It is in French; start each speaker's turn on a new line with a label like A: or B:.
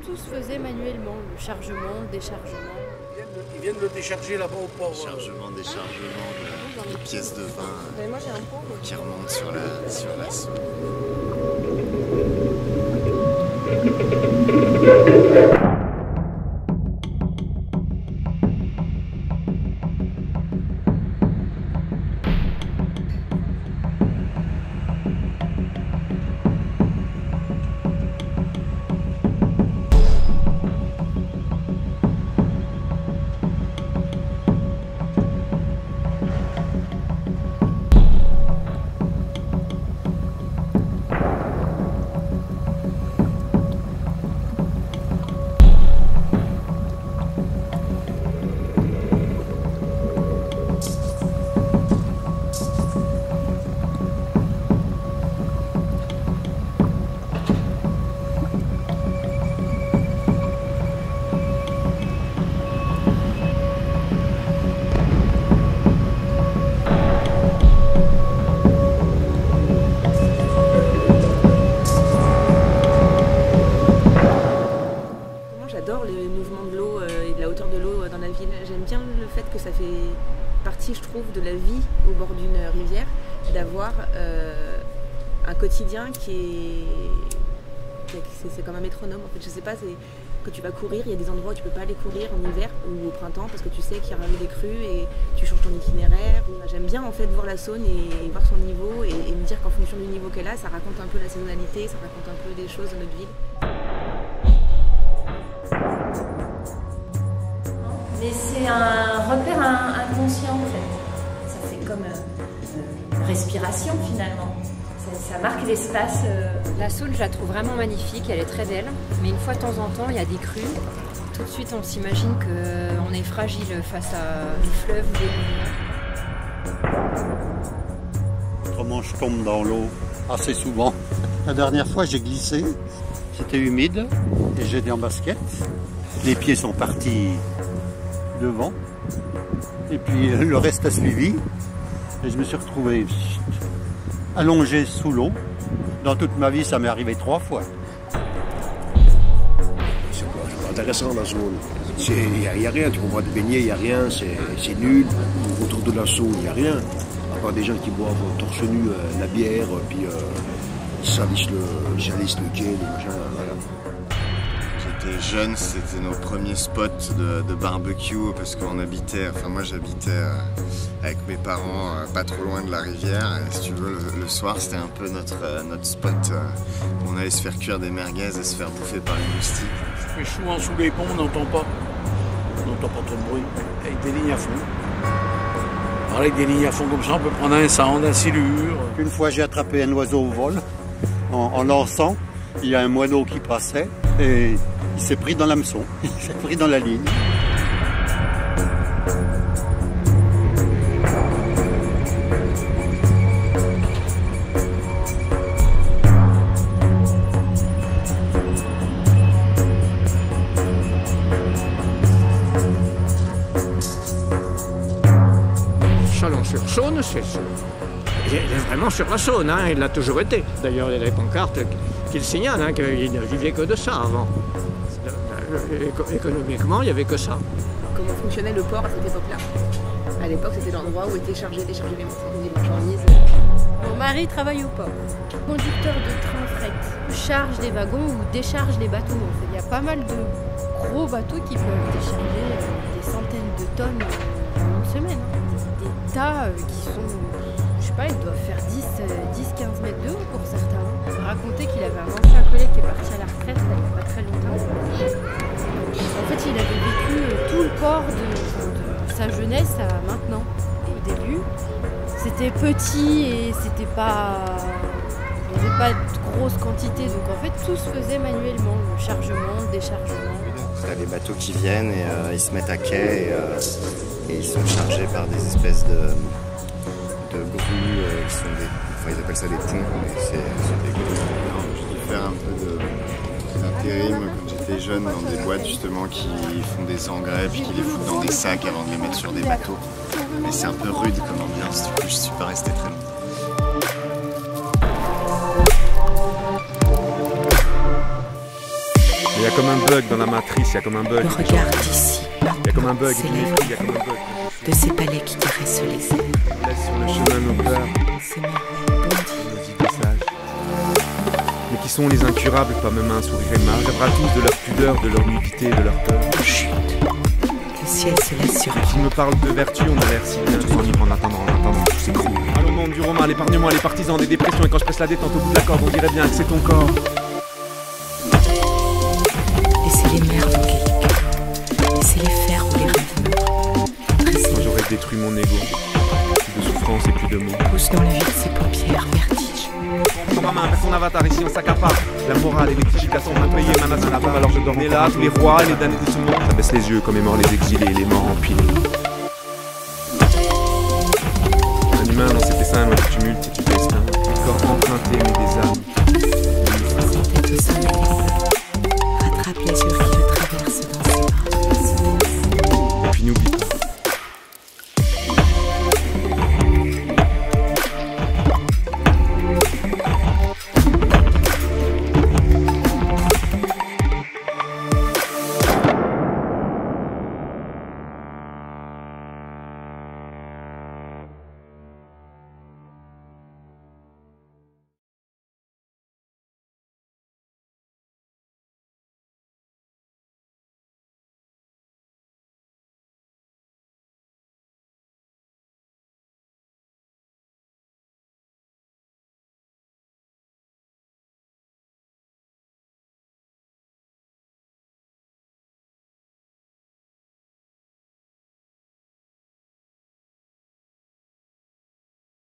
A: tout se faisait manuellement, le chargement, le déchargement.
B: Ils viennent le décharger là-bas au port.
C: Chargement, déchargement de pièces de vin
A: Moi j'ai un pot.
C: qui remontent sur la Saône.
D: J'adore le mouvement de l'eau et de la hauteur de l'eau dans la ville. J'aime bien le fait que ça fait partie, je trouve, de la vie au bord d'une rivière, d'avoir un quotidien c'est comme un métronome. En fait, je sais pas, c'est que tu vas courir, il y a des endroits où tu peux pas aller courir en hiver ou au printemps parce que tu sais qu'il y aura eu des crues et tu changes ton itinéraire. J'aime bien en fait voir la Saône et voir son niveau et me dire qu'en fonction du niveau qu'elle a, ça raconte un peu la saisonnalité, ça raconte un peu des choses de notre ville.
E: Mais c'est un repère inconscient en fait. Ça fait comme une respiration finalement. Ça marque l'espace.
F: La Saône, je la trouve vraiment magnifique, elle est très belle. Mais une fois de temps en temps, il y a des crues. Tout de suite, on s'imagine qu'on est fragile face à du fleuve ou des rivières.
G: Autrement, je tombe dans l'eau assez souvent. La dernière fois, j'ai glissé. C'était humide et j'étais en basket. Les pieds sont partis devant et puis le reste a suivi et je me suis retrouvé allongé sous l'eau. Dans toute ma vie, ça m'est arrivé 3 fois.
H: C'est pas intéressant la Saône. Il n'y a rien, tu peux pas te baigner, il n'y a rien, c'est nul. Autour de la Saône, il n'y a rien. À part des gens qui boivent torse nu la bière, puis salissent le quai, le machin, voilà.
C: J'étais jeune, c'était nos premiers spots de barbecue parce qu'on habitait, enfin moi j'habitais avec mes parents pas trop loin de la rivière. Et si tu veux, le soir c'était un peu notre spot où on allait se faire cuire des merguez et se faire bouffer par les moustiques.
B: Mais souvent sous les ponts, on n'entend pas trop de bruit, avec des lignes à fond. Alors avec des lignes à fond comme ça, on peut prendre un sound, un silure.
G: Une fois, j'ai attrapé un oiseau au vol en lançant. Il y a un moineau qui passait et il s'est pris dans l'hameçon, il s'est pris dans la ligne.
I: Chalon-sur-Saône, il est vraiment sur la Saône, hein, il l'a toujours été. D'ailleurs, il y a des pancartes qui le signalent, hein, qu'il ne vivait que de ça avant. Économiquement, il n'y avait que ça.
D: Comment fonctionnait le port à cette époque-là? À l'époque, c'était l'endroit où étaient chargés, déchargés les marchandises.
A: Mon mari travaille au port. Conducteur de train fret. Charge des wagons ou décharge les bateaux. En fait. Il y a pas mal de gros bateaux qui peuvent décharger des centaines de tonnes en une semaine. Des tas qui sont, je sais pas, ils doivent faire 10-15 mètres de haut pour certains. Il racontait qu'il avait un ancien collègue qui est parti à la retraite là, il n'y a pas très longtemps. En fait, il avait vécu tout le port de sa jeunesse à maintenant. Et au début, c'était petit et c'était pas... il n'y avait pas de grosses quantités. Donc en fait, tout se faisait manuellement. Le chargement, le déchargement.
C: Il y a des bateaux qui viennent et ils se mettent à quai et ils sont chargés par des espèces de grues qui sont des... Enfin, ils appellent ça des ponts, mais c'est des grues. J'ai dû faire un peu d'intérim quand j'étais jeune dans des boîtes justement qui font des engrais puis qui les foutent dans des sacs avant de les mettre sur des bateaux. Mais c'est un peu rude comme ambiance, du coup je suis pas resté très longtemps.
J: Il y a comme un bug dans la matrice, il y a comme un bug.
K: Le regard d'ici,
J: Il y a comme un bug,
K: s'élève
J: il y a comme un bug.
K: de ces palais qui caressent les airs.
J: On laisse sur le chemin nos peurs,
K: Ces merveilles bondies.
J: nos idées sages. Mais qui sont les incurables, pas même un sourire aimable. On rêvera tous de leur pudeur, de leur nudité, de leur peur.
K: Chut. Le ciel se laisse sur
J: S'ils me parlent de vertu, on a l'air si bien. Je s'enivre en attendant, tout s'écroule. Allons, monde du roman, l'épargne-moi, les partisans des dépressions. Et quand je presse la détente au bout de la corde, on dirait bien que c'est ton corps.
K: Laissez-les mers voguer les cœurs. Laissez-les faire où les rêves meurent.
J: Quand j'aurais détruit mon ego, plus de souffrance et plus de mots.
K: Pousse dans le vide ses paupières, vertige.
J: Prends ma main, fais ton avatar, ici on s'accapare. La morale et l'électrification ont payé ma nation la tombe, alors je dormais là. Tous les rois et les damnés de ce monde. Ça baisse les yeux comme est mort les exilés et les morts empilés. Un humain dans cet essaim, loin du tumulte et du destin. Des corps empruntés mais des âmes